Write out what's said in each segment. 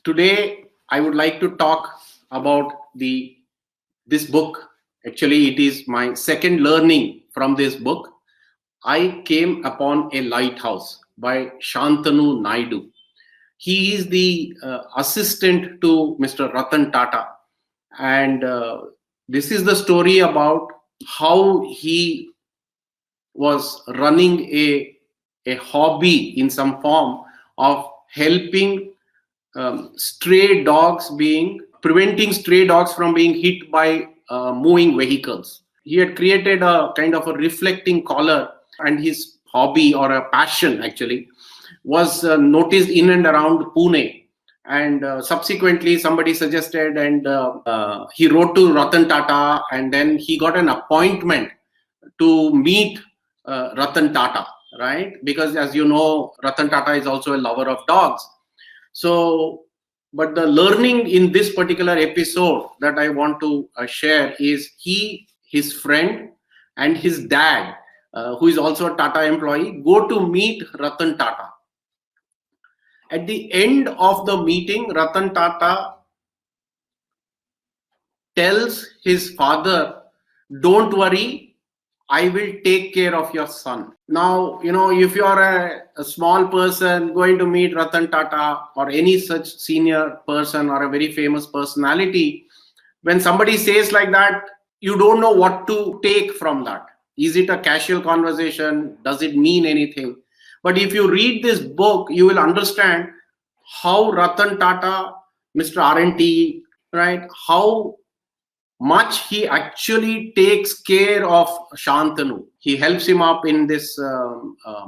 Today, I would like to talk about this book. Actually, it is my second learning from this book. I came upon a lighthouse by Shantanu Naidu. He is the assistant to Mr. Ratan Tata, and this is the story about how he was running a hobby in some form of helping stray dogs being preventing stray dogs from being hit by moving vehicles. He had created a kind of a reflecting collar, and his hobby or a passion actually was noticed in and around Pune. And subsequently, somebody suggested, and he wrote to Ratan Tata, and then he got an appointment to meet Ratan Tata, right? Because as you know, Ratan Tata is also a lover of dogs. So, but the learning in this particular episode that I want to share is his friend, and his dad, who is also a Tata employee, go to meet Ratan Tata. At the end of the meeting, Ratan Tata tells his father, "Don't worry, I will take care of your son." Now, if you are a small person going to meet Ratan Tata or any such senior person or a very famous personality, when somebody says like that, you don't know what to take from that. Is it a casual conversation? Does it mean anything? But if you read this book, you will understand how Ratan Tata, Mr. R&T, right, how much he actually takes care of Shantanu. He helps him up in this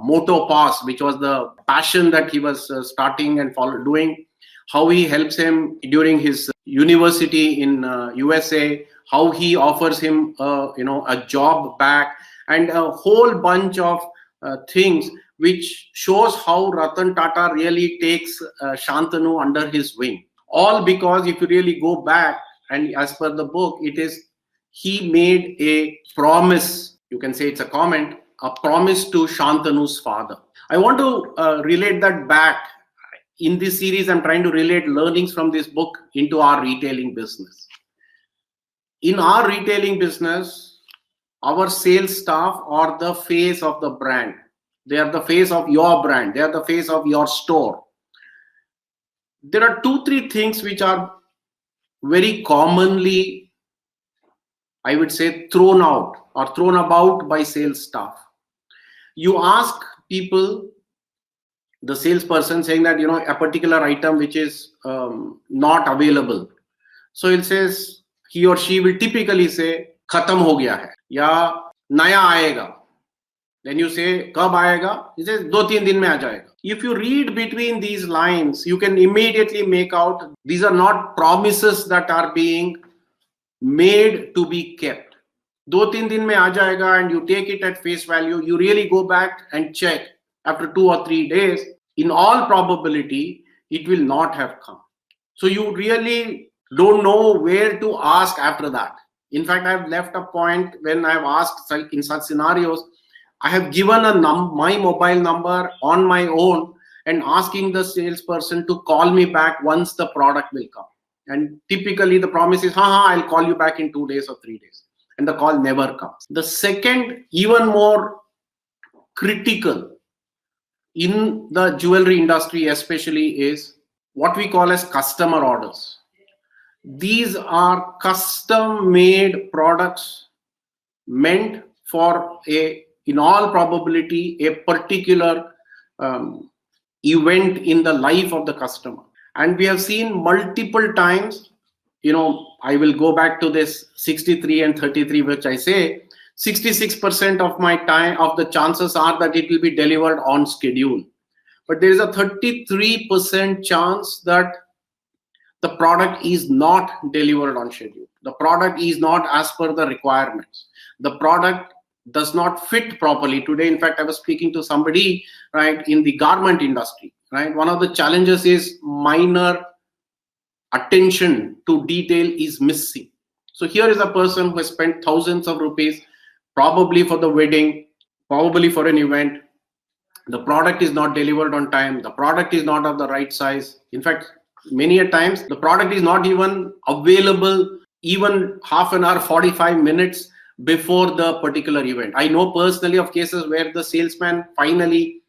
moto pass, which was the passion that he was starting and doing. How he helps him during his university in USA. How he offers him, a job back, and a whole bunch of things which shows how Ratan Tata really takes Shantanu under his wing. All because if you really go back, and as per the book, it is he made a promise. You can say it's a comment, a promise to Shantanu's father. I want to relate that back. In this series, I'm trying to relate learnings from this book into our retailing business. In our retailing business, our sales staff are the face of the brand. They are the face of your brand. They are the face of your store. There are 2-3 things which are very commonly, I would say, thrown out or thrown about by sales staff. You ask people, the salesperson saying that, a particular item which is not available. So it says, he or she will typically say, khatam ho gaya hai, ya naya aayega. Then you say, kab aayega? He says, 2-3 din mein aa jayega. If you read between these lines, you can immediately make out these are not promises that are being made to be kept. 2-3 din mein aa jayega, and you take it at face value. You really go back and check after 2 or 3 days. In all probability, it will not have come. So you really don't know where to ask after that. In fact, I've left a point when I've asked in such scenarios. I have given my mobile number on my own and asking the salesperson to call me back once the product will come. And typically the promise is, I'll call you back in 2 days or 3 days. And the call never comes. The second, even more critical in the jewelry industry especially, is what we call as customer orders. These are custom made products meant for in all probability, a particular event in the life of the customer. And we have seen multiple times, I will go back to this 63 and 33, which I say 66% of my time, of the chances are that it will be delivered on schedule. But there is a 33% chance that the product is not delivered on schedule. The product is not as per the requirements. The product does not fit properly. Today, in fact, I was speaking to somebody, right, in the garment industry, right? One of the challenges is minor attention to detail is missing. So here is a person who has spent thousands of rupees, probably for the wedding, probably for an event. The product is not delivered on time. The product is not of the right size. In fact, Many a times the product is not even available even half an hour, 45 minutes before the particular event. I know personally of cases where the salesman finally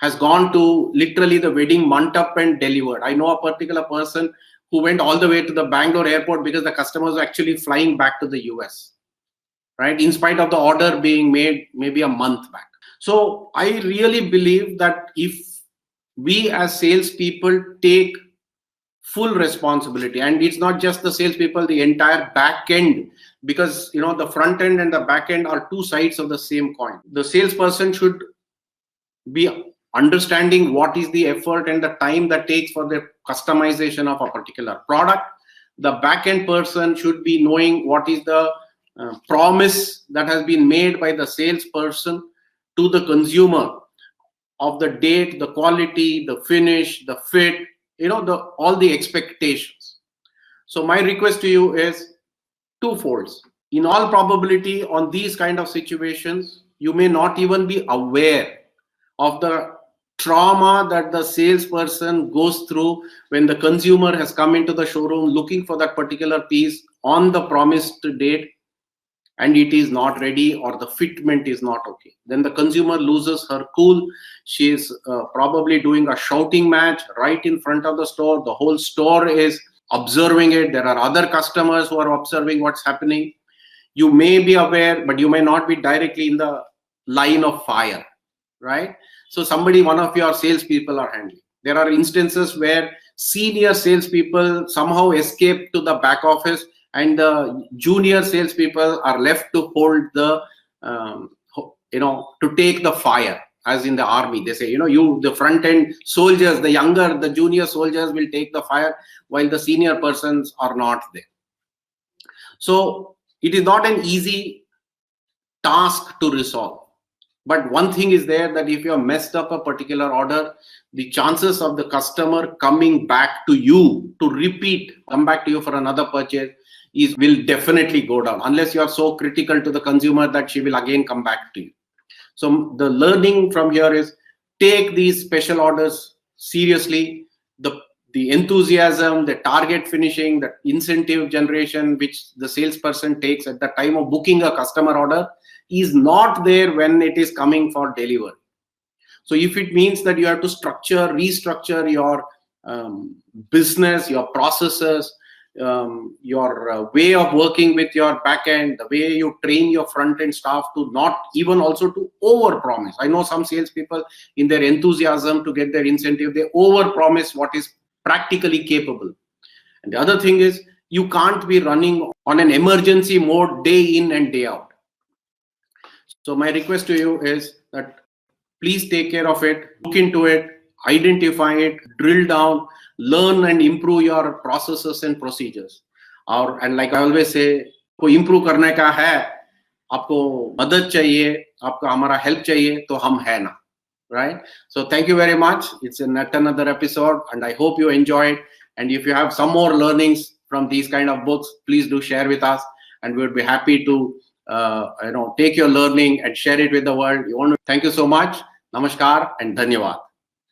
has gone to literally the wedding mandap and delivered. I know a particular person who went all the way to the Bangalore airport because the customers were actually flying back to the US, right? In spite of the order being made maybe a month back. So I really believe that if we as salespeople take full responsibility, and it's not just the salespeople, the entire back end, because the front end and the back end are two sides of the same coin. The salesperson should be understanding what is the effort and the time that takes for the customization of a particular product. The back end person should be knowing what is the promise that has been made by the salesperson to the consumer of the date, the quality, the finish, the fit, all the expectations. So my request to you is twofold. In all probability, on these kind of situations, you may not even be aware of the trauma that the salesperson goes through when the consumer has come into the showroom looking for that particular piece on the promised date and it is not ready, or the fitment is not okay. Then the consumer loses her cool. She is probably doing a shouting match right in front of the store. The whole store is observing it. There are other customers who are observing what's happening. You may be aware, but you may not be directly in the line of fire, right? So one of your salespeople are handling. There are instances where senior salespeople somehow escape to the back office, and the junior salespeople are left to hold the, to take the fire, as in the army. They say, the front end soldiers, the junior soldiers will take the fire while the senior persons are not there. So it is not an easy task to resolve. But one thing is there, that if you have messed up a particular order, the chances of the customer coming back to you to come back to you for another purchase will definitely go down, unless you are so critical to the consumer that she will again come back to you. So the learning from here is, take these special orders seriously. The enthusiasm, the target finishing, the incentive generation which the salesperson takes at the time of booking a customer order is not there when it is coming for delivery. So if it means that you have to restructure your business, your processes, your way of working with your back end, the way you train your front end staff to not even also to over promise. I know some salespeople, in their enthusiasm to get their incentive, they over promise what is practically capable. And the other thing is, you can't be running on an emergency mode day in and day out. So my request to you is that please take care of it, look into it, identify it, drill down, learn and improve your processes and procedures. And like I always say, को improve करने का है, आपको मदद चाहिए, आपको हमारा help चाहिए, तो हम है ना, right? So thank you very much. It's another episode, and I hope you enjoy it. And if you have some more learnings from these kind of books, please do share with us, and we'll be happy to take your learning and share it with the world. Thank you so much. Namaskar and Dhanyavad.